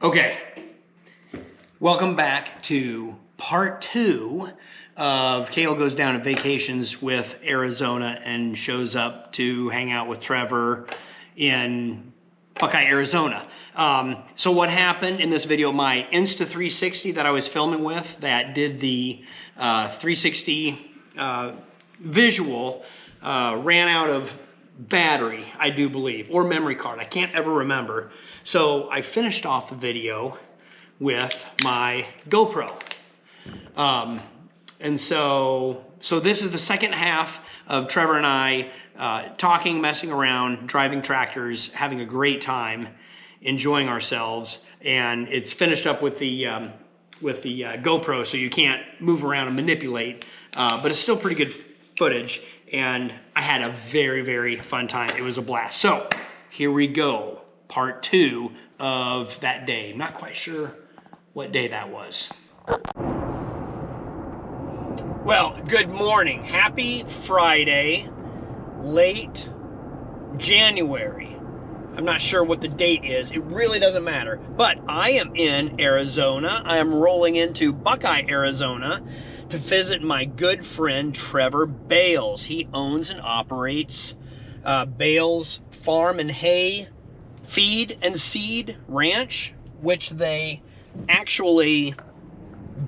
Okay, welcome back to part 2 of Kale goes down to vacations with Arizona and shows up to hang out with Trevor in Buckeye, Arizona. So what happened in this video, my Insta360 that I was filming with that did the 360 visual ran out of battery, I do believe, or memory card. I can't ever remember. So I finished off the video with my GoPro. And so this is the second half of Trevor and I talking, messing around, driving tractors, having a great time, enjoying ourselves. And it's finished up with the GoPro, so you can't move around and manipulate, but it's still pretty good footage. And I had a very, very fun time. It was a blast. So here we go, part 2 of that day. Not quite sure what day that was. Well, good morning. Happy Friday, late January. I'm not sure what the date is. It really doesn't matter. But I am in Arizona. I am rolling into Buckeye, Arizona to visit my good friend Trevor Bales. He owns and operates Bales Farm and Hay Feed and Seed Ranch, which they actually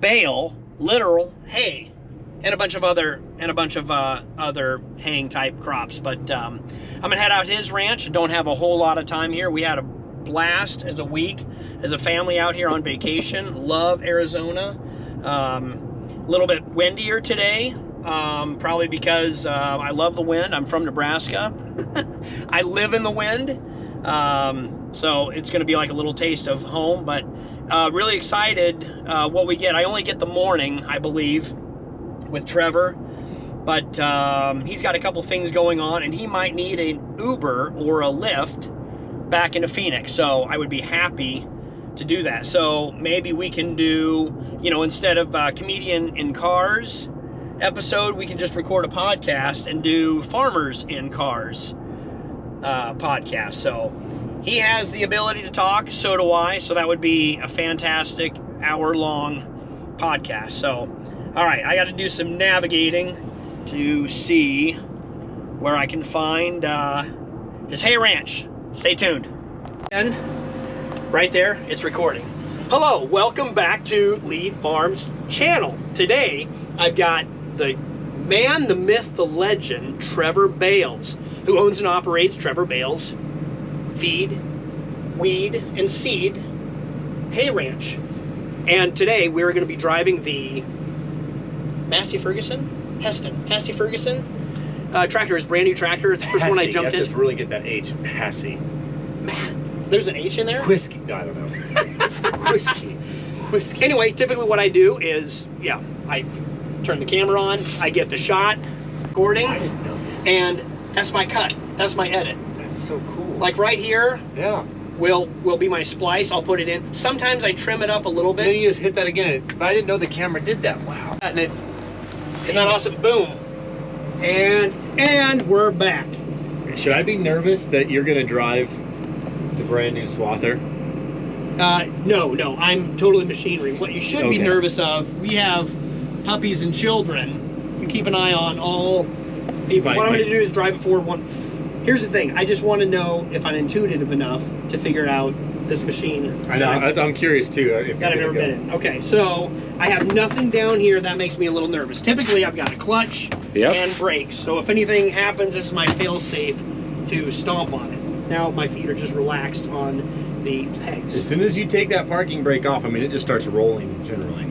bale literal hay and a bunch of other haying type crops. But I'm gonna head out to his ranch. I don't have a whole lot of time here. We had a blast as a week as a family out here on vacation. Love Arizona. A little bit windier today, probably because I love the wind. I'm from Nebraska. I live in the wind, so it's going to be like a little taste of home, but really excited what we get. I only get the morning, I believe, with Trevor, but he's got a couple things going on, and he might need an Uber or a Lyft back into Phoenix, so I would be happy to do that. So maybe we can do, you know, instead of comedian in cars episode, we can just record a podcast and do farmers in cars podcast. So he has the ability to talk, so do I, so that would be a fantastic hour-long podcast. So all right, I got to do some navigating to see where I can find his hay ranch. Stay tuned. And right there, it's recording. Hello, welcome back to LEAAD Farms channel. Today, I've got the man, the myth, the legend, Trevor Bales, who owns and operates Trevor Bales Feed, Weed, and Seed Hay Ranch. And today, we're going to be driving the Massey Ferguson tractor. Is brand new tractor. It's the first one I jumped in. You have to really get that H, Massey. Man. There's an H in there? Whiskey. No, I don't know. Whiskey. Anyway, typically what I do is, yeah, I turn the camera on, I get the shot, recording, I didn't know this. And that's my cut. That's my edit. That's so cool. Like right here, yeah, will be my splice. I'll put it in. Sometimes I trim it up a little bit. And then you just hit that again. But I didn't know the camera did that. Wow. And isn't that awesome? Boom. And we're back. Should I be nervous that you're gonna drive the brand new swather? No, I'm totally machinery. What you should be nervous of, we have puppies and children. You keep an eye on all people. What I'm going to do is drive it forward one. Here's the thing. I just want to know if I'm intuitive enough to figure out this machine. I know. I'm curious too. That I've never been in. Okay, so I have nothing down here. That makes me a little nervous. Typically, I've got a clutch and brakes. So if anything happens, this is my fail-safe to stomp on it. Now my feet are just relaxed on the pegs. As soon as you take that parking brake off, I mean, it just starts rolling generally.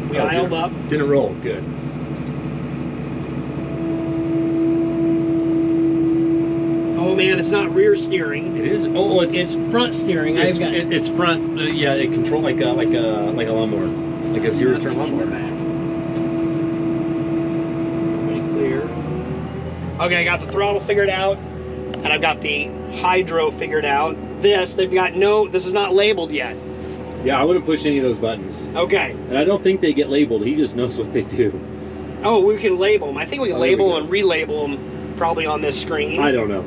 We dialed up. Didn't roll. Good. Oh man, it's not rear steering. It is. Oh, it's front steering. It's front. Yeah, it controls like a lawnmower, like a zero-turn lawnmower. Pretty clear. Okay, I got the throttle figured out. And I've got the hydro figured out. This is not labeled yet. Yeah, I wouldn't push any of those buttons. Okay. And I don't think they get labeled. He just knows what they do. Oh, we can label them. I think we can label and relabel them probably on this screen. I don't know.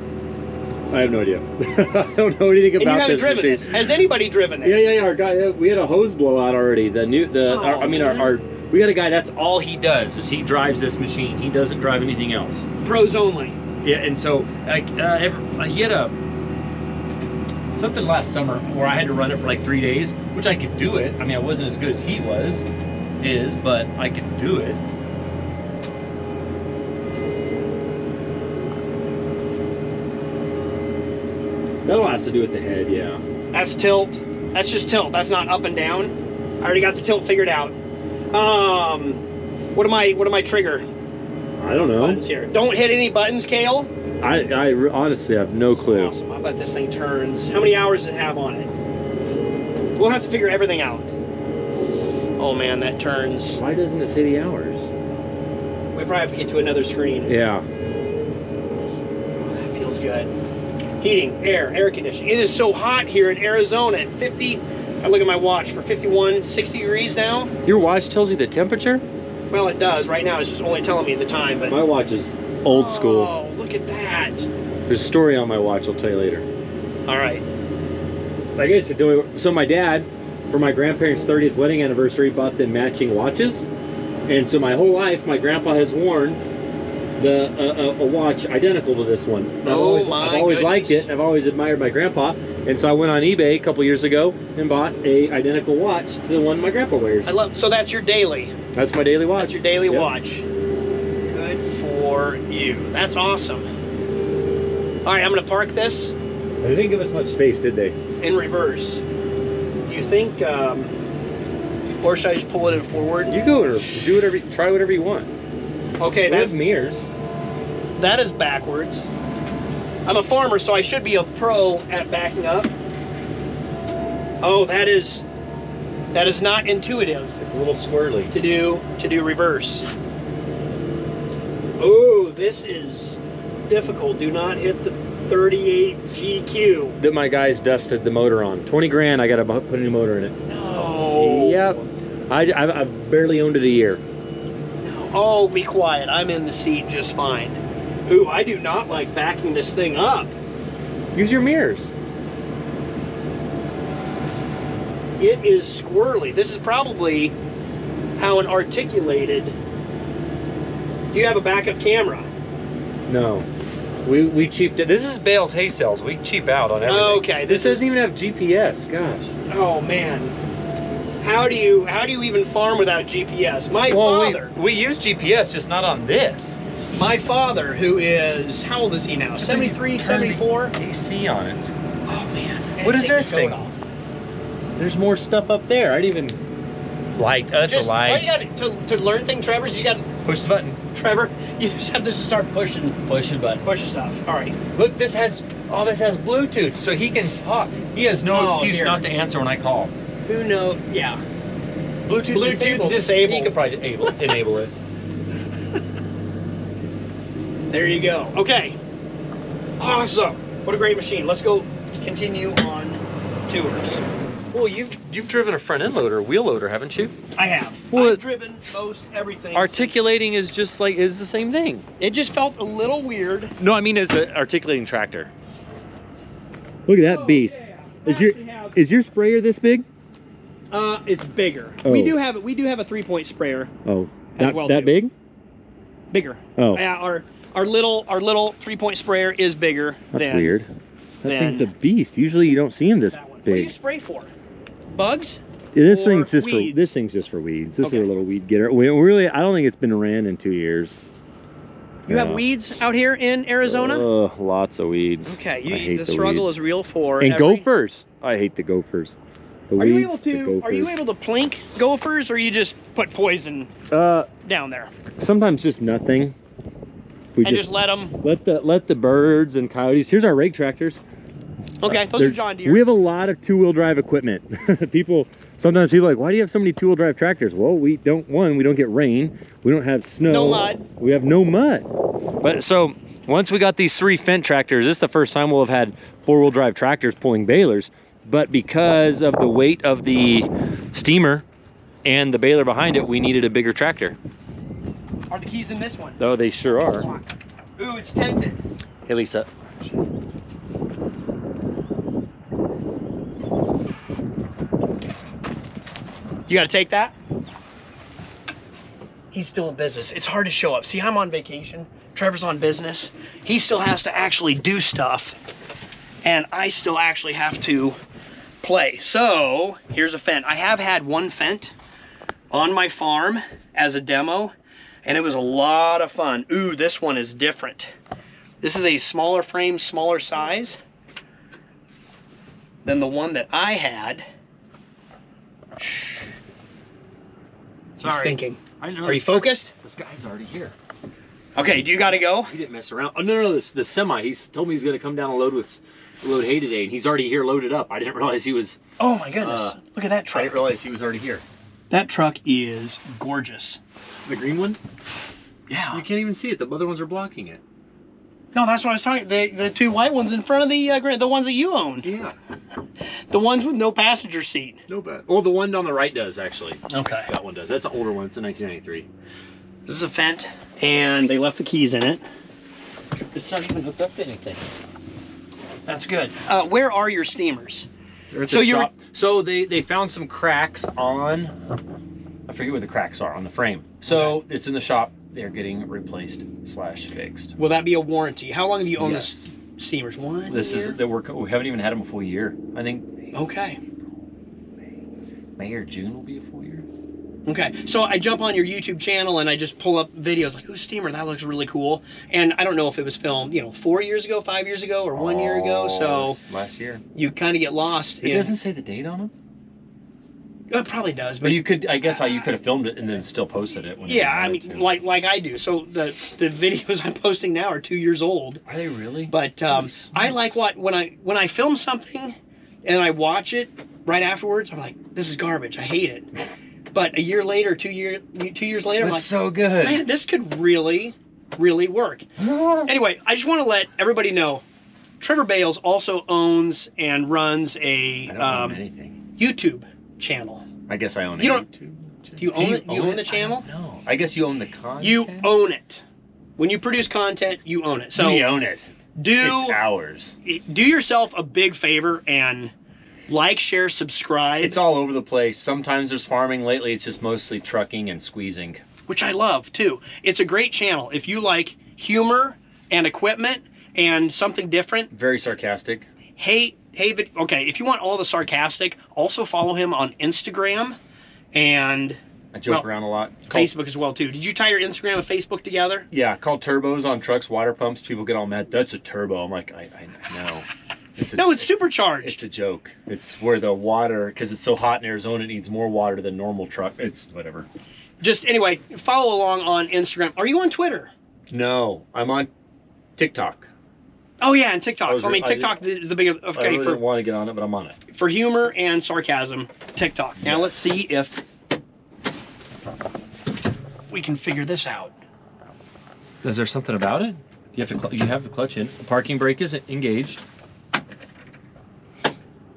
I have no idea. I don't know anything And you about haven't this driven machine. this. Has anybody driven this? Yeah. Our guy, we had a hose blowout already. We got a guy. That's all he does is he drives this machine. He doesn't drive anything else. Pros only. Yeah, and so he had something last summer where I had to run it for like 3 days, which I could do it. I mean, I wasn't as good as he is, but I could do it. That all has to do with the head, yeah. That's tilt. That's just tilt. That's not up and down. I already got the tilt figured out. What am I trigger? I don't know. Buttons here. Don't hit any buttons, Kale. I honestly have no clue. Awesome. I bet this thing turns. How many hours does it have on it? We'll have to figure everything out. Oh man, that turns. Why doesn't it say the hours? We probably have to get to another screen. Yeah. That feels good. Heating, air conditioning. It is so hot here in Arizona at 50. I look at my watch for 51, 60 degrees now. Your watch tells you the temperature? Well, it does. Right now it's just only telling me the time. But My watch is old school. Oh, look at that. There's a story on my watch I'll tell you later. All right. Like I said, so my dad, for my grandparents' 30th wedding anniversary, bought them matching watches. And so my whole life, my grandpa has worn a watch identical to this one. I've always liked it. I've always admired my grandpa. And so I went on eBay a couple years ago and bought a identical watch to the one my grandpa wears. So that's your daily. That's my daily watch. That's your daily watch. Good for you. That's awesome. All right, I'm gonna park this. They didn't give us much space, did they? In reverse. You think, or should I just pull it in forward? You go or do whatever, try whatever you want. Okay, There's mirrors. That is backwards. I'm a farmer, so I should be a pro at backing up. Oh, that is not intuitive. It's a little swirly. To do reverse. Oh, this is difficult. Do not hit the 38 GQ. That my guys dusted the motor on. 20 grand, I gotta put a new motor in it. No. Yep. I've barely owned it a year. Oh, be quiet. I'm in the seat just fine. Ooh, I do not like backing this thing up. Use your mirrors. It is squirrely. This is probably how an articulated... You have a backup camera. No. We cheaped it. This is Bales Hay Sales. We cheap out on everything. Okay. This doesn't even have GPS. Gosh. Oh, man. How do you even farm without GPS? My father. We use GPS, just not on this. My father, who is, how old is he now? 73, 74? AC on it. Oh man. What is this thing? There's more stuff up there. I didn't even... Light. That's a light. All you got to learn things, Trevor, is you got to... Push the button. Trevor, you just have to start pushing. Push the button. Push stuff. All right. Look, this has Bluetooth, so he can talk. He has no excuse not to answer when I call. Who knows? Yeah. Bluetooth disabled. He could probably enable it. There you go. Okay. Awesome. What a great machine. Let's go continue on tours. Well, you've driven a front end loader, wheel loader, haven't you? I have. Well, I've driven most everything. Articulating is just like the same thing. It just felt a little weird. No, I mean as the articulating tractor. Look at that beast. Yeah. Is your sprayer this big? It's bigger. Oh. We do have a 3-point sprayer. Oh, that big? Bigger. Oh. Yeah, our little 3-point sprayer is bigger. That's weird. That thing's a beast. Usually you don't see him this big. What do you spray for? Bugs? This thing's just for weeds. This is a little weed getter. I don't think it's been ran in 2 years. You have weeds out here in Arizona? Oh, lots of weeds. Okay, the struggle is real for gophers. I hate the gophers. Are you able to plink gophers, or you just put poison down there? Sometimes just nothing. We just let them. Let the birds and coyotes. Here's our rake tractors. Okay, those are John Deere. We have a lot of 2-wheel drive equipment. Sometimes people are like, why do you have so many 2-wheel drive tractors? Well, we don't get rain. We don't have snow. No mud. We have no mud. But so once we got these 3 Fendt tractors, this is the first time we'll have had 4-wheel drive tractors pulling balers. But because of the weight of the steamer and the baler behind it, we needed a bigger tractor. Are the keys in this one? Oh, they sure are. Ooh, it's tinted. Hey, Lisa. You got to take that? He's still in business. It's hard to show up. See, I'm on vacation. Trevor's on business. He still has to actually do stuff. And I still actually have to play. So, here's a Fendt. I have had one Fendt on my farm as a demo. And it was a lot of fun. Ooh, this one is different. This is a smaller frame, smaller size than the one that I had. Shh. He's thinking. I know. Are you focused? This guy's already here. Okay, do you got to go? He didn't mess around. Oh, no, the semi. He's told me he's going to come down and load hay today, and he's already here loaded up. I didn't realize he was... Oh my goodness. Look at that truck. I didn't realize he was already here. That truck is gorgeous. The green one? Yeah. You can't even see it. The other ones are blocking it. No, that's what I was talking. The two white ones in front of the ones that you own. Yeah. The ones with no passenger seat. No bad. Well, the one on the right does, actually. Okay. That one does. That's an older one. It's a 1993. This is a Fendt, and they left the keys in it. It's not even hooked up to anything. That's good. Where are your steamers? They're at the shop. So they found some cracks on, I forget what the cracks are on the frame. So it's in the shop. They're getting replaced / fixed. Will that be a warranty? How long have you owned this steamers? 1 This year? is that we haven't even had them a full year. I think. Okay. May or June will be a full year. Okay, so I jump on your YouTube channel and I just pull up videos like, "Ooh, steamer, that looks really cool." And I don't know if it was filmed, 4 years ago, 5 years ago, or 1 year ago. So last year. You kind of get lost. It doesn't say the date on them. It probably does, but you could. I guess you could have filmed it and then still posted it. When yeah, I mean, like I do. So the videos I'm posting now are 2 years old. Are they really? But I like when I film something and I watch it right afterwards, I'm like, this is garbage. I hate it. But a year later, 2 years later, I'm like, so good. Man, this could really, really work. Anyway, I just want to let everybody know, Trevor Bales also owns and runs a I don't own anything. YouTube channel. I guess I own it. You don't. Do you own it? You own the channel? No. I guess you own the content. You own it. When you produce content, you own it. So we own it. It's ours. Do yourself a big favor and like, share, subscribe. It's all over the place. Sometimes there's farming. Lately, it's just mostly trucking and squeezing. Which I love, too. It's a great channel. If you like humor and equipment and something different. Very sarcastic. Okay, if you want all the sarcastic, also follow him on Instagram and... I joke around a lot. Facebook as well, too. Did you tie your Instagram and Facebook together? Yeah, called turbos on trucks, water pumps. People get all mad. That's a turbo. I'm like, I know. It's supercharged. It's a joke. It's where the water, because it's so hot in Arizona, it needs more water than normal truck. It's whatever. Just, anyway, follow along on Instagram. Are you on Twitter? No, I'm on TikTok. Oh, yeah, and TikTok. TikTok is the big... Okay, I really don't want to get on it, but I'm on it. For humor and sarcasm, TikTok. Now let's see if we can figure this out. Is there something about it? You have the clutch in. The parking brake is engaged.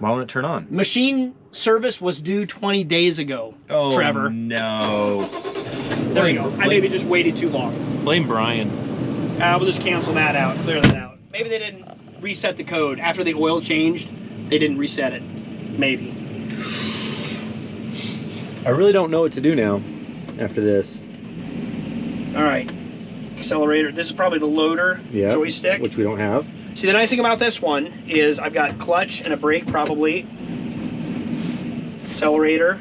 Why won't it turn on? Machine service was due 20 days ago, Trevor. No. There you go. I maybe just waited too long. Blame Brian. We'll just cancel that out, clear that out. Maybe they didn't reset the code. After the oil changed, they didn't reset it. Maybe. I really don't know what to do now after this. All right. Accelerator. This is probably the loader joystick. Which we don't have. See, the nice thing about this one is I've got clutch and a brake probably. Accelerator.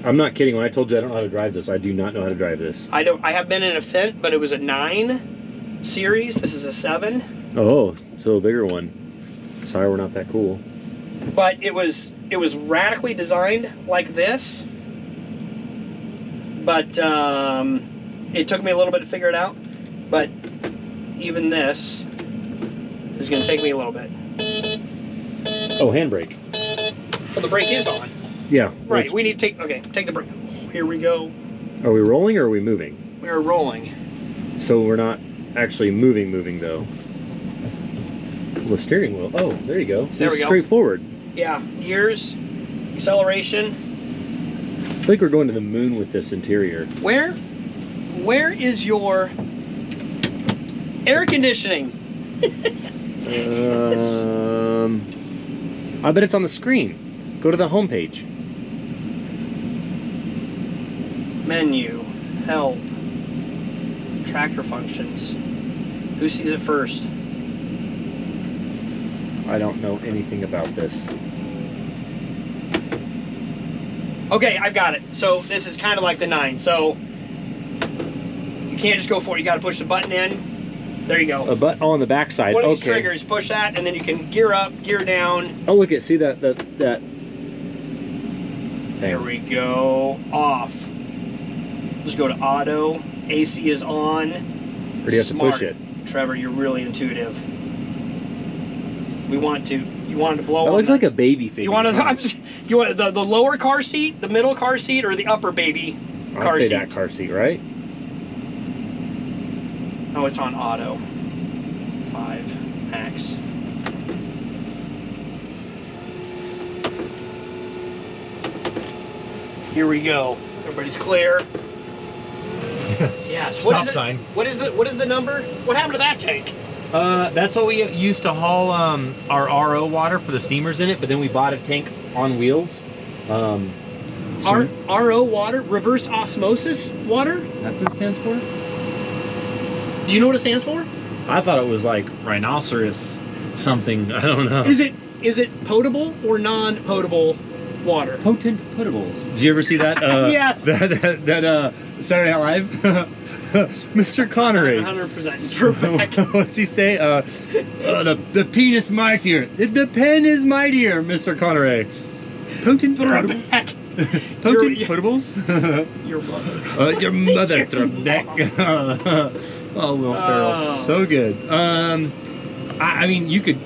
I'm not kidding. When I told you I don't know how to drive this, I do not know how to drive this. I have been in a Fendt, but it was a 9 series. This is a 7. Oh, so a bigger one. Sorry, we're not that cool. But it was radically designed like this. But it took me a little bit to figure it out. But even this is going to take me a little bit. Oh, handbrake. Well, the brake is on. Yeah. Right, we need to take the brake. Here we go. Are we rolling or are we moving? We're rolling. So we're not actually moving though. The steering wheel. Oh, there you go. So there we go. Straightforward. Yeah, gears, acceleration. I feel like we're going to the moon with this interior. Where is your air conditioning? I bet it's on the screen. Go to the home page. Menu, help, tractor functions. Who sees it first? I don't know anything about this. Okay, I've got it. So this is kind of like the 9. So you can't just go for it. You got to push the button in. There you go. A button on the back side. One of these triggers, push that, and then you can gear up, gear down. Oh, look at, see that. There we go. Off. Just go to auto. AC is on. Or do you have to push it? Trevor, you're really intuitive. You wanted to blow. That looks like a baby figure. You want the lower car seat, the middle car seat, or the upper baby car seat? I'd say that car seat, right? Oh, it's on auto. 5 max. Here we go. Everybody's clear. Yes. Stop sign. What is the number? What happened to that tank? That's what we used to haul our RO water for the steamers in it, but then we bought a tank on wheels. RO water, reverse osmosis water? That's what it stands for? Do you know what it stands for? I thought it was like rhinoceros something. I don't know. Is it potable or non-potable water? Potent potables. Did you ever see that? Yes. That Saturday Night Live? Mr. Connery. 100% Trebek. What's he say? The penis mightier. The pen is mightier, Mr. Connery. Potent Trebek. Potent potables? Your mother. Your mother, Trebek. Oh, Will Ferrell. So good. I mean, you could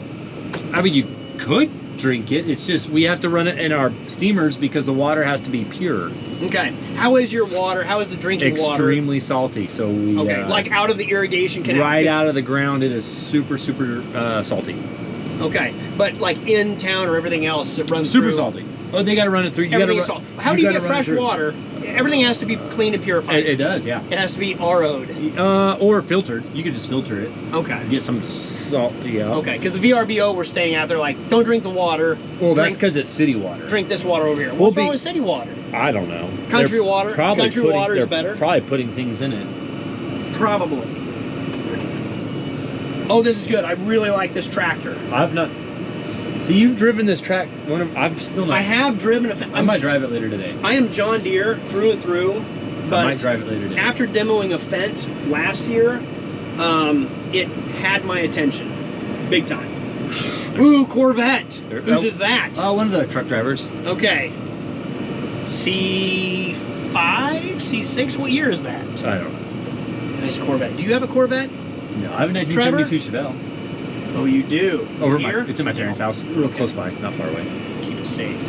drink it. It's just we have to run it in our steamers because the water has to be pure. Okay. How is your water? How is the drinking water? Extremely salty. So we like out of the irrigation canal. Right out of the ground, it is super salty. Okay, but like in town or everything else, it runs super through. salty. Oh, they got to run it through. You Everything is salt. How do you get fresh water? Everything has to be cleaned and purified. It does, yeah. It has to be RO'd. Or filtered. You could just filter it. Okay. Get some of the salt out. Okay, because the VRBO we're staying at, they're like, don't drink the water. Well, that's because it's city water. Drink this water over here. What's wrong with city water? I don't know. Country water? Country water is better? Probably putting things in it. Probably. Oh, this is good. I really like this tractor. I've not... See, you've driven this track. I've still not. I have driven it. I might drive it later today. I am John Deere through and through. But I might drive it later today. After demoing a Fendt last year, it had my attention. Big time. Ooh, Corvette. Whose is that? Oh, one of the truck drivers. Okay. C5? C6? What year is that? I don't know. Nice Corvette. Do you have a Corvette? No, I have a 1972 Chevelle. Oh, you do? It's in my parents' house. Real close by, not far away. Keep it safe.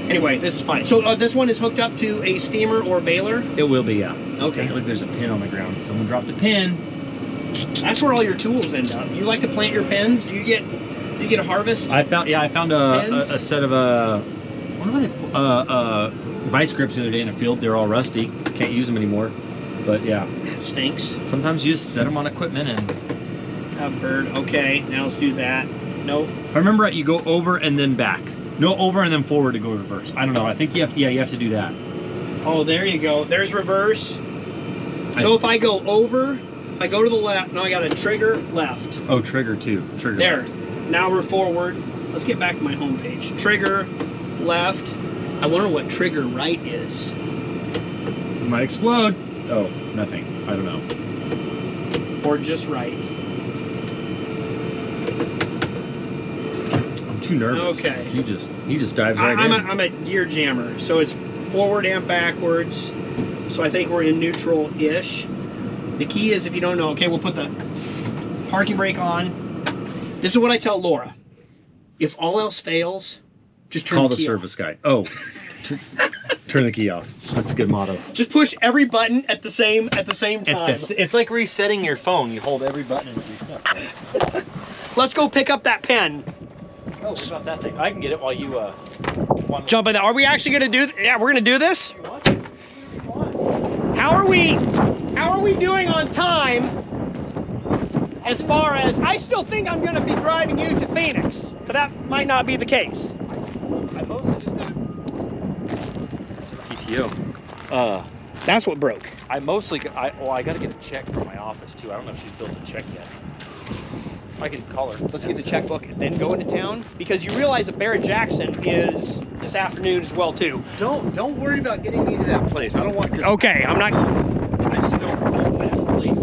Anyway, this is fine. So this one is hooked up to a steamer or baler? It will be, yeah. Okay. Look, there's a pin on the ground. Someone dropped a pin. That's where all your tools end up. You like to plant your pins? Do you get a harvest? I found a set of what are they? Vice grips the other day in a field. They're all rusty. Can't use them anymore. But yeah. That stinks. Sometimes you just set them on equipment and. Bird. Okay, now let's do that. Nope. If I remember right, you go over and then back. No, over and then forward to go reverse. I don't know. I think you have. Yeah, you have to do that. Oh, there you go. There's reverse. So if I go over, if I go to the left, no, I got a trigger left. Oh, trigger too. Trigger. There. Left. Now we're forward. Let's get back to my home page. Trigger left. I wonder what trigger right is. It might explode. Oh, nothing. I don't know. Or just right. Too nervous. Okay. He just dives right in. I'm a gear jammer, so it's forward and backwards. So I think we're in neutral-ish. The key is, if you don't know, okay, we'll put the parking brake on. This is what I tell Laura. If all else fails, just turn the key off. Call the service guy. Oh, turn the key off. That's a good motto. Just push every button at the same time. It's like resetting your phone. You hold every button and reset. Right? Let's go pick up that pen. Oh, what about that thing? I can get it while you jump in that. Are we actually gonna do? Yeah, we're gonna do this. How are we doing on time? As far as I still think I'm gonna be driving you to Phoenix, but that might not be the case. I Yo, That's what broke. I got to get a check from my office too. I don't know if she's built a check yet. I can call her. Let's get the checkbook and then go into town, because you realize that Barrett Jackson is this afternoon as well too. Don't worry about getting me to that place. I don't want. Okay, I'm not. I just don't really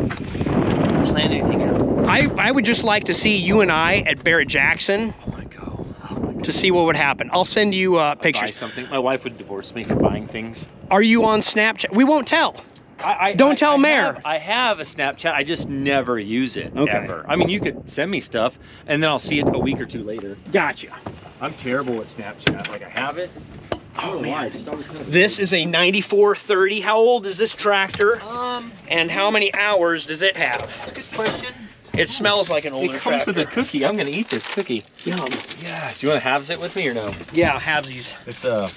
plan anything out. I would just like to see you and I at Barrett Jackson Oh my god. to see what would happen. I'll send you Buy pictures. something. My wife would divorce me for buying things. Are you on Snapchat? We won't tell. Don't tell Mare. I have a Snapchat. I just never use it, Okay. ever. I mean, you could send me stuff, and then I'll see it a week or two later. Gotcha. I'm terrible at Snapchat. Like, I have it. I don't know why. I just always kind of... This is a 9430. How old is this tractor? And how many hours does it have? That's a good question. It smells like an older It comes tractor. with a cookie. I'm gonna eat this cookie. Yum. Yes. Do you want to halves it with me or no? Yeah, halvesies. It's a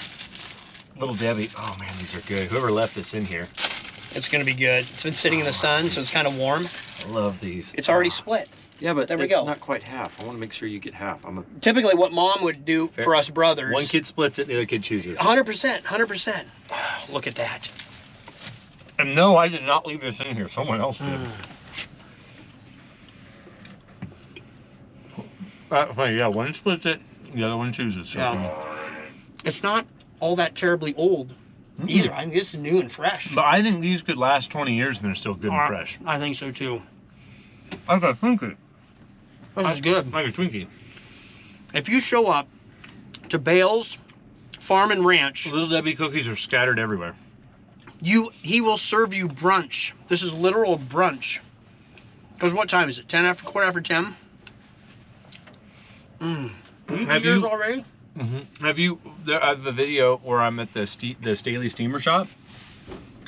Little Debbie. Oh man, these are good. Whoever left this in here. It's gonna be good. It's been sitting in the sun, so it's kind of warm. I love these. It's already split. Yeah, but There we it's go. not quite half. I want to make sure you get half. Typically what Mom would do for us brothers. One kid splits it, the other kid chooses. 100%, 100%. Look at that. And no, I did not leave this in here. Someone else did. Yeah, one splits it, the other one chooses. So. Yeah. It's not all that terribly old either. I think this is new and fresh. But I think these could last 20 years and they're still good and fresh. I think so too. Like a Twinkie. This is good. Like a Twinkie. If you show up to Bales Farm and Ranch, Little Debbie cookies are scattered everywhere. he will serve you brunch. This is literal brunch. Because what time is it? 10 after, quarter after 10? You Have eat yours you- already? Have you, the video where I'm at the Staley Steamer Shop,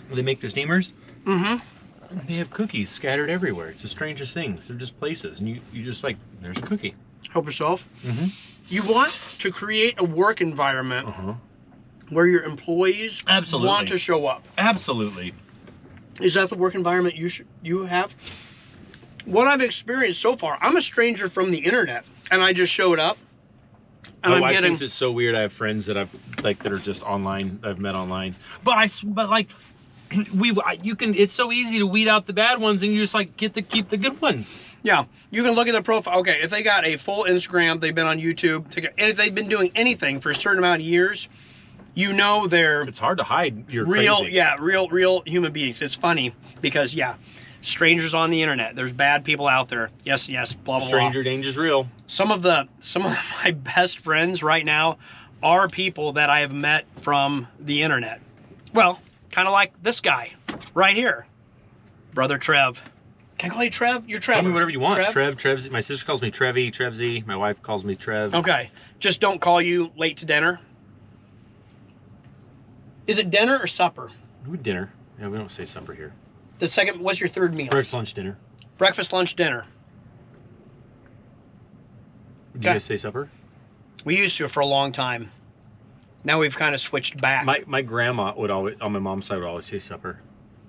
where they make the steamers? They have cookies scattered everywhere. It's the strangest things. They're just places. And you just like, there's a cookie. Help yourself. You want to create a work environment Uh-huh. where your employees Absolutely. want to show up. Absolutely. Is that the work environment you have? What I've experienced so far, I'm a stranger from the internet, and I just showed up, and My I'm wife getting. thinks it's so weird. I have friends that that are just online. I've met online, but like, it's so easy to weed out the bad ones, and you just like keep the good ones. Yeah, you can look at the profile. Okay, if they got a full Instagram, they've been on YouTube, and if they've been doing anything for a certain amount of years, you know they're It's hard to hide your real. crazy. Yeah, real human beings. It's funny because strangers on the internet. There's bad people out there. Yes, blah blah Stranger blah. danger's real. Some of my best friends right now are people that I have met from the internet. Well, kind of like this guy right here, Brother Trev. Can I call you Trev? You're Trevor. Call me whatever you want. Trev? Trev's. My sister calls me Trevi, Trevsy. My wife calls me Trev. Okay. Just don't call you late to dinner. Is it dinner or supper? Ooh, dinner. Yeah, we don't say supper here. The second, what's your third meal? Breakfast, lunch, dinner. Breakfast, lunch, dinner. Do Okay. you guys say supper? We used to for a long time. Now we've kind of switched back. My grandma would always, on my mom's side, would always say supper.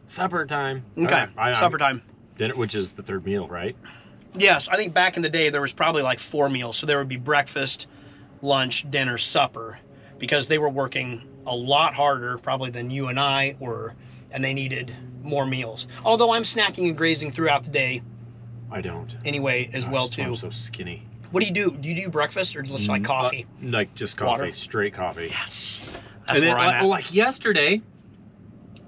Supper time. Okay, supper time. Dinner, which is the third meal, right? Yes, I think back in the day there was probably like 4 meals. So there would be breakfast, lunch, dinner, supper, because they were working a lot harder probably than you and I were, and they needed more meals. Although I'm snacking and grazing throughout the day I don't. anyway as well too. I'm so skinny. What do you do? Do you do breakfast or just like coffee? Like just coffee, Water? straight coffee. Yes. That's And then, where I'm at. like yesterday,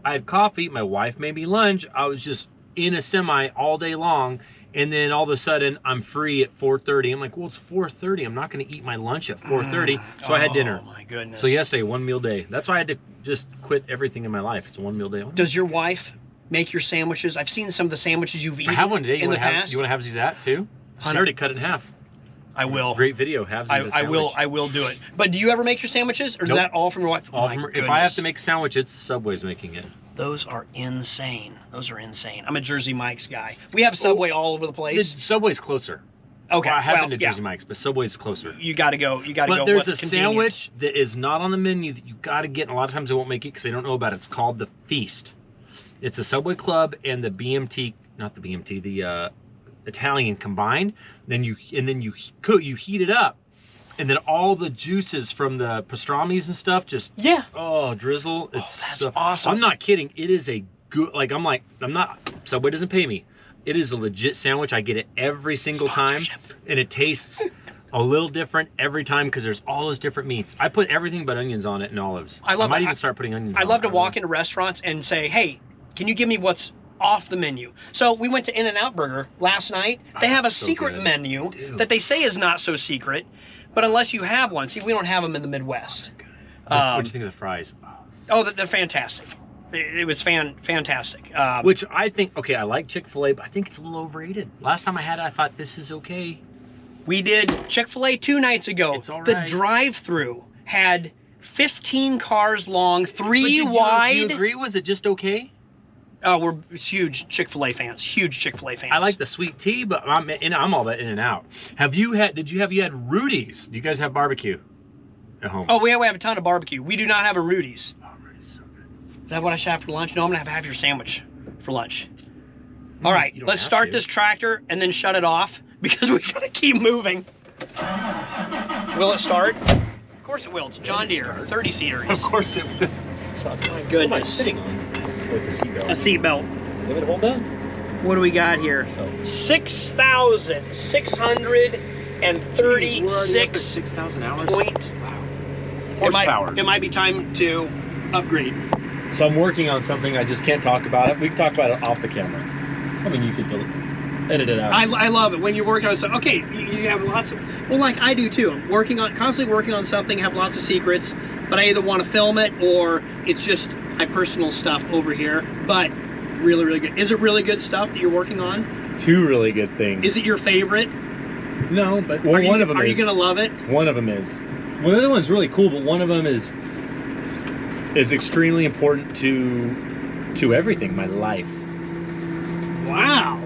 I had coffee. My wife made me lunch. I was just in a semi all day long, and then all of a sudden I'm free at 4:30. I'm like, well, it's 4:30. I'm not going to eat my lunch at 4:30, so I had dinner. Oh my goodness. So yesterday, 1 meal day. That's why I had to just quit everything in my life. It's a 1 meal day. Does your wife make your sandwiches? I've seen some of the sandwiches you've eaten I have one today. You in the want to have? past. You want to have that too? She already cut it in half. I will. Great video. Have I will do it. But do you ever make your sandwiches, or is Nope. that all from your wife? All My from, if goodness. I have to make a sandwich, it's Subway's making it. Those are insane. Those are insane. I'm a Jersey Mike's guy. We have Subway all over the place. Subway's closer. Okay, Well, I have well, been to yeah. Jersey Mike's, but Subway's closer. You got to go. You got to go. But there's What's a convenient? sandwich that is not on the menu that you got to get, and a lot of times they won't make it because they don't know about it. It's called the Feast. It's a Subway Club and the BMT, not the BMT, the Italian combined. Then you heat it up, and then all the juices from the pastrami's and stuff just drizzle. It's that's so awesome. I'm not kidding. It is a good, like, I'm not, Subway doesn't pay me. It is a legit sandwich. I get it every single time, and it tastes a little different every time because there's all those different meats. I put everything but onions on it and olives. I might even start putting onions on it. I love to walk into restaurants and say, hey, can you give me what's off the menu? So we went to In-N-Out Burger last night. They have a secret menu that they say is not so secret, but unless you have one, see, we don't have them in the Midwest. What do you think of the fries? Oh, they're fantastic. It was fantastic. Which I think, okay, I like Chick-fil-A, but I think it's a little overrated. Last time I had it, I thought this is okay. We did Chick-fil-A 2 nights ago. It's all right. The drive-through had 15 cars long, 3 wide. Do you agree? Was it just okay? Oh, we're huge Chick-fil-A fans. Huge Chick-fil-A fans. I like the sweet tea, but I'm all about In-N-Out. Have you had Rudy's? Do you guys have barbecue at home? Oh, we have a ton of barbecue. We do not have a Rudy's. Oh, Rudy's so good. Is that what I should have for lunch? No, I'm gonna have your sandwich for lunch. All right, let's start this tractor and then shut it off because we gotta keep moving. Will it start? Of course it will. It's John Deere, 30 seaters. Of course it will. My What am I goodness. sitting on? Oh, it's a seatbelt. A seatbelt. Let it hold that. What do we got here? Oh. 6,636 6,000 hours. point. Wow. Horsepower. It might be time to upgrade. So I'm working on something. I just can't talk about it. We can talk about it off the camera. I mean, you could edit it out. I love it when you're working on something. Okay, you have lots of, well, like I do too. I'm constantly working on something, have lots of secrets, but I either want to film it or it's just my personal stuff over here. But really, really good. Is it really good stuff that you're working on? 2 really good things. Is it your favorite? No, but one of them is. Are you gonna love it? One of them is. Well, the other one's really cool, but one of them is extremely important to everything, my life. Wow.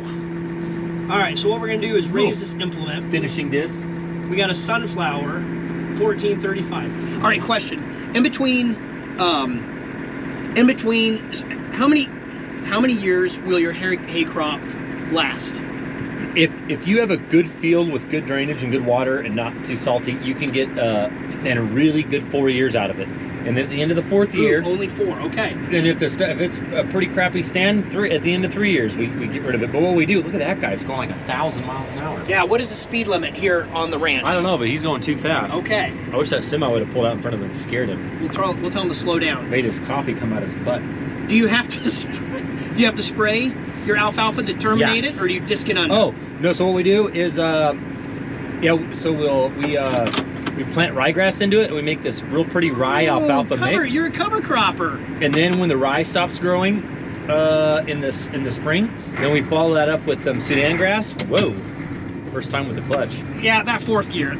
All right, so what we're gonna do is raise this implement. Finishing disc. We got a sunflower, 1435. All right, question. In between, how many years will your hay crop last? If you have a good field with good drainage and good water and not too salty, you can get a really good 4 years out of it. And then at the end of the 4th year, only 4. Okay. and if it's a pretty crappy stand, at the end of 3 years, we get rid of it. But what we do, look at that guy, it's going like 1,000 miles an hour. Yeah. What is the speed limit here on the ranch? I don't know, but he's going too fast. Okay. I wish that semi would have pulled out in front of him and scared him. We'll tell him to slow down. Made his coffee come out his butt. Do you have to spray your alfalfa to terminate it, or do you disc it under? Oh no! So what we do is, so we plant ryegrass into it, and we make this real pretty rye alfalfa mix. You're a cover cropper. And then when the rye stops growing in the spring, then we follow that up with Sudan grass. Whoa! First time with the clutch. Yeah, that fourth gear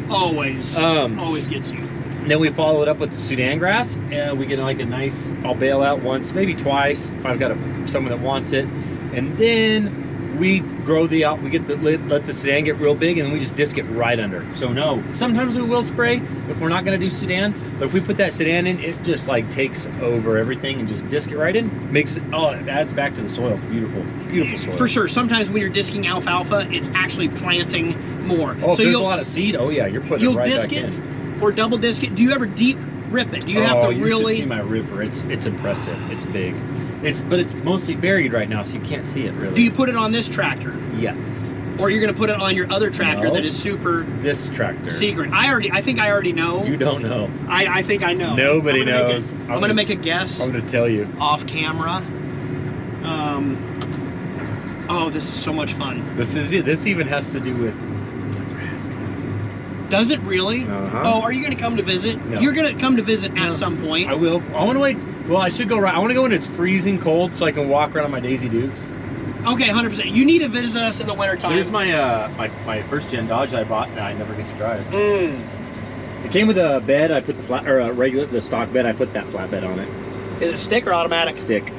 always gets you. Then we follow it up with the Sudan grass, and we get like a nice. I'll bale out once, maybe twice if I've got someone that wants it, and then we grow let the Sudan get real big, and then we just disc it right under. So no, sometimes we will spray if we're not going to do Sudan, but if we put that Sudan in, it just like takes over everything and just disc it right in. It adds back to the soil. It's beautiful, beautiful soil. For sure. Sometimes when you're disking alfalfa, it's actually planting more. Oh, so there's a lot of seed. Oh yeah, you're putting it right back in. You'll disc it or double disc it. Do you ever deep rip it? Do you have to really? You should see my ripper. It's impressive. It's big. But it's mostly buried right now, so you can't see it really. Do you put it on this tractor? Yes. Or you're gonna put it on your other tractor that is super this tractor secret? I think I already know. You don't know. I think I know. Nobody knows. I'm gonna make a guess. I'm gonna tell you. Off camera. Oh, this is so much fun. This even has to do with Nebraska. Does it really? Uh-huh. Oh, are you gonna come to visit? No. You're gonna come to visit at some point. I will. I want to wait. Well, I should go right. I want to go when it's freezing cold so I can walk around on my Daisy Dukes. Okay, 100%. You need to visit us in the wintertime. There's my my first gen Dodge that I bought and I never get to drive. Mm. It came with a bed. I put the stock bed. I put that flatbed on it. Is it stick or automatic? Stick.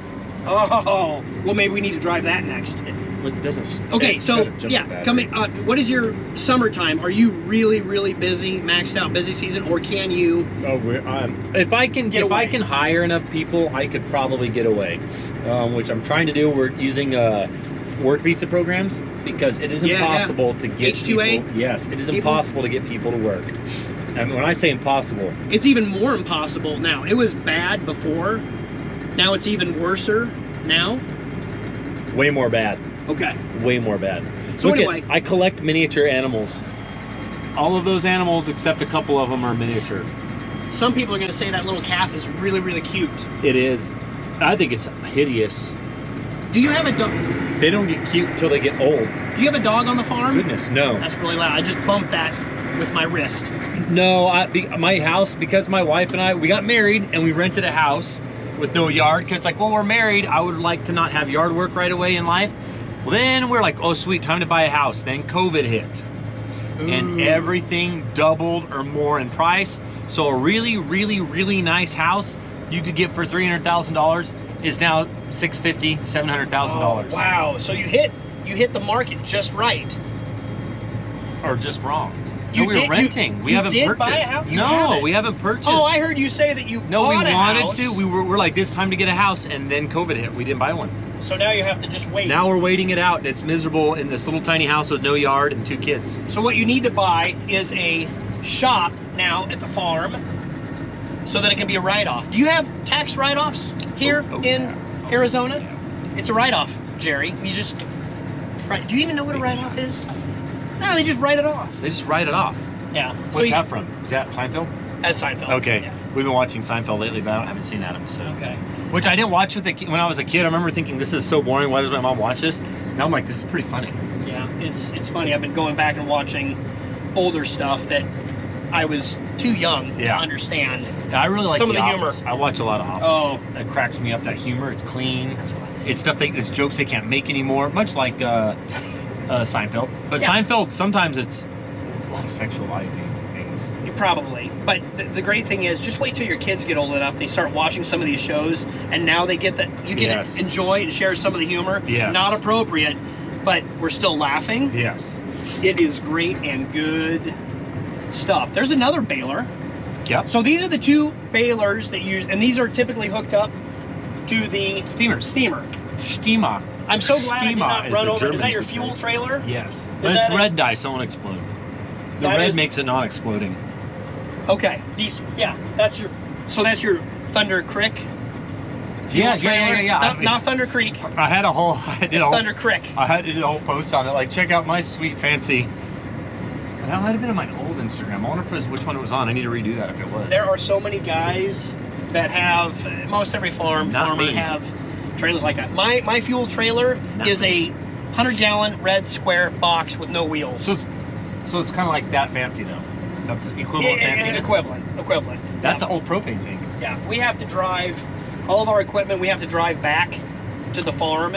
Oh, well, maybe we need to drive that next. It doesn't. Okay, so yeah, coming. What is your summertime? Are you really, really busy, maxed out busy season, or can you? Oh, if I can hire enough people, I could probably get away. Which I'm trying to do. We're using work visa programs because it is Yeah, impossible to get H-2A? people. Yes, it is People? impossible to get people to work. And when I say impossible, It's even more impossible now. It was bad before. Now it's even worser now. way more bad. Okay. Way more bad. So Look anyway. I collect miniature animals. All of those animals, except a couple of them, are miniature. Some people are going to say that little calf is really, really cute. It is. I think it's hideous. Do you have a dog? They don't get cute until they get old. Do you have a dog on the farm? Goodness, no. That's really loud. I just bumped that with my wrist. No, my house, because my wife and I, we got married and we rented a house with no yard, because like, well, we're married, I would like to not have yard work right away in life. Well, then we're like, oh sweet, time to buy a house. Then COVID hit. Ooh. And everything doubled or more in price. So a really, really, really nice house you could get for $300,000 is now $650,000, $700,000. Oh, wow. So you hit the market just right. Or just wrong. You No, we did- were renting. We you haven't did purchased. buy a house? You No, haven't. we haven't purchased. Oh, I heard you say that you No, we bought a wanted house. to. We're like, this time to get a house, and then COVID hit. We didn't buy one. So now you have to just wait. Now we're waiting it out. It's miserable in this little tiny house with no yard and 2 kids. So what you need to buy is a shop now at the farm so that it can be a write-off. Do you have tax write-offs here in Arizona? It's a write-off, Jerry. You just, right? Do you even know what a write-off is? No, they just write it off. They just write it off. Yeah. What's that from? Is that Seinfeld? That's Seinfeld. Okay. Yeah. We've been watching Seinfeld lately, but I haven't seen that episode. Okay. Which I didn't watch with when I was a kid. I remember thinking, this is so boring. Why does my mom watch this? Now I'm like, this is pretty funny. Yeah, it's funny. I've been going back and watching older stuff that I was too young to understand. Yeah, I really like some of the Office. humor. I watch a lot of Office. Oh. That cracks me up. That humor. It's clean. It's stuff it's jokes they can't make anymore. Much like Seinfeld. But Yeah. Seinfeld, sometimes it's a lot of sexualizing things. Probably. But the great thing is, just wait till your kids get old enough, they start watching some of these shows, and now they get that you can Yes. enjoy and share some of the humor. Yes. Not appropriate, but we're still laughing. Yes. It is great and good stuff. There's another baler. Yep. So these are the 2 balers that use, and these are typically hooked up to the steamer. Schema. I'm so glad I did Schema not is run the over. Is Germans that your would fuel say. trailer? Yes. Is But that it's a- red dye, so it won't explode. The That red is- makes it non-exploding. Okay. These, yeah, that's your Thunder Creek. fuel Yeah. trailer? Not Thunder Creek. I had a whole. I did It's a whole, Thunder Creek. I did a whole post on it. Like, check out my sweet fancy. That might have been on my old Instagram. I wonder if it was which one it was on. I need to redo that if it was. There are so many guys that have, most every farmer me. have trailers like that. My fuel trailer Not is a 100-gallon red square box with no wheels. So it's kind of like that fancy though. That's equivalent fanciness. Equivalent. That's yeah. an old propane tank. Yeah, we have to drive all of our equipment. We have to drive back to the farm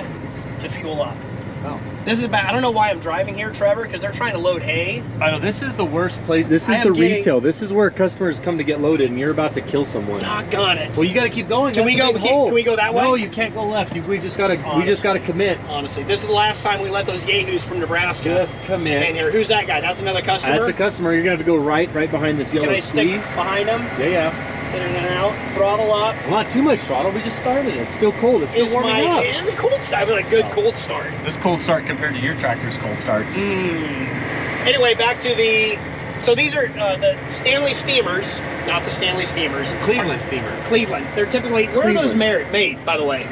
to fuel up. Oh. This is about, I don't know why I'm driving here, Trevor, because they're trying to load hay. I know, this is the worst place. This I is am the getting- retail. This is where customers come to get loaded, and you're about to kill someone. Doggone it. Well, you got to keep going. Can we That's a go- big hole. can we go that way? No, you can't go left. We just gotta commit. Honestly, this is the last time we let those yahoos from Nebraska Just commit. in here. Who's that guy? That's another customer? That's a customer. You're gonna have to go right behind this Can yellow I stick squeeze. behind him? Yeah. In and out, throttle up. Well, not too much throttle. We just started. It's still cold. It's still warming up. It is a cold start. I mean, a good cold start. This cold start compared to your tractor's cold starts. Anyway, back to the. So these are the Stanley steamers, not the Stanley steamers. Cleveland steamer. Cleveland. They're typically. Where are those made, by the way?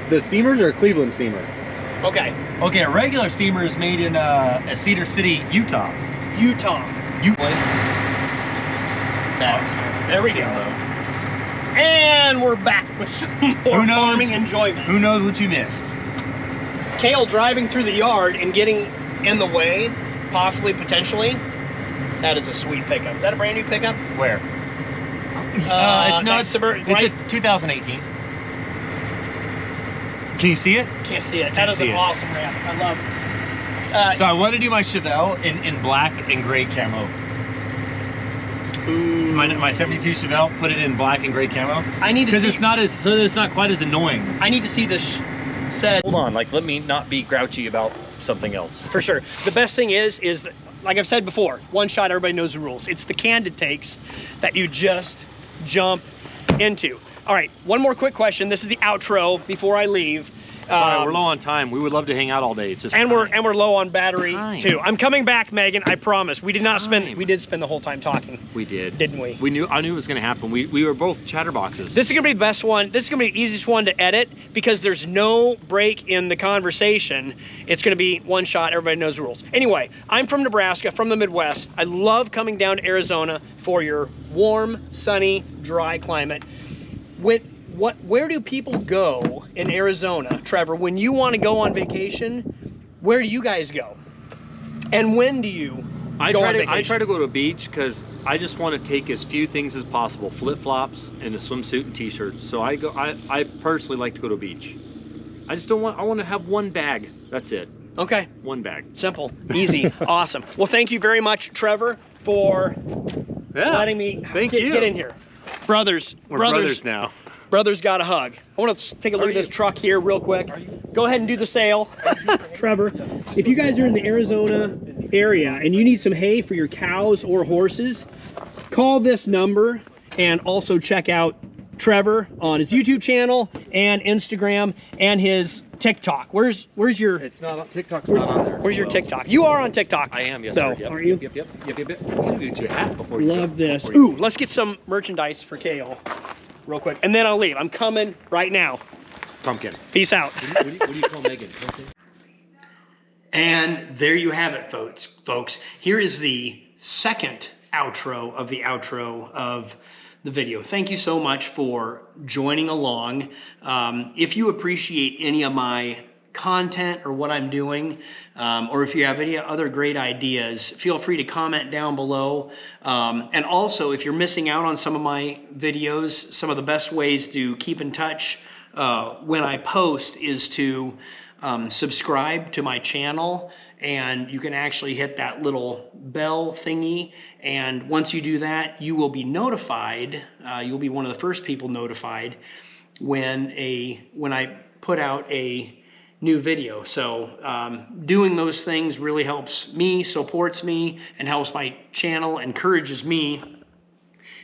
The steamers are a Cleveland steamer. Okay. Okay, a regular steamer is made in Cedar City, Utah. Utah. There we go. And we're back with some more farming enjoyment. Who knows what you missed? Kale driving through the yard and getting in the way, possibly, potentially. That is a sweet pickup. Is that a brand new pickup? Where? No, that's it's right? a 2018. Can you see it? Can't see it. That is an awesome wrap. I love. So I want to do my Chevelle in black and gray camo. My 72 Chevelle, put it in black and gray camo. I need to see, because it's not quite as annoying. I need to see this said. Hold on, like let me not be grouchy about something else. For sure. The best thing is that, like I've said before, one shot, everybody knows the rules. It's the candid takes that you just jump into. All right, one more quick question. This is the outro before I leave. Sorry, we're low on time. We would love to hang out all day. It's just and time. we're low on battery Time. too. I'm coming back, Megan. I promise. We did not Time. spend. We did spend the whole time talking. We did, didn't we? I knew it was going to happen. We were both chatterboxes. This is gonna be the best one. This is gonna be the easiest one to edit because there's no break in the conversation. It's gonna be one shot. Everybody knows the rules. Anyway, I'm from Nebraska, from the Midwest. I love coming down to Arizona for your warm, sunny, dry climate. Where do people go in Arizona, Trevor, when you want to go on vacation? Where do you guys go? And when do you go on vacation? I try to go to a beach because I just want to take as few things as possible, flip-flops and a swimsuit and t-shirts. So I personally like to go to a beach. I just don't want, I want to have one bag. That's it. Okay. One bag. Simple, easy, awesome. Well, thank you very much, Trevor, for letting me get in here. Brothers. We're brothers now. Brothers got a hug. I want to take a look at this truck here real quick. Go ahead and do the sale. Trevor, if you guys are in the Arizona area and you need some hay for your cows or horses, call this number and also check out Trevor on his YouTube channel and Instagram and his TikTok. Where's your? It's not, TikTok's not on there. Where's your TikTok? You are on TikTok. I am, yes, so, sir. Yep, are you? Yep. I'm gonna get you a hat before you Love this. Ooh, let's get some merchandise for Kale real quick, and then I'll leave. I'm coming right now. Pumpkin. Peace out. What do you call Megan? And there you have it, folks. Here is the second outro of the outro of the video. Thank you so much for joining along. If you appreciate any of my content or what I'm doing, or if you have any other great ideas, feel free to comment down below. And also, if you're missing out on some of my videos, some of the best ways to keep in touch when I post is to subscribe to my channel, and you can actually hit that little bell thingy, and once you do that, you will be notified. You'll be one of the first people notified when I put out a new video. So doing those things really helps me, supports me, and helps my channel, encourages me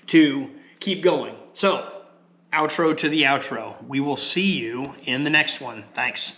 to keep going. So, outro to the outro. We will see you in the next one. Thanks.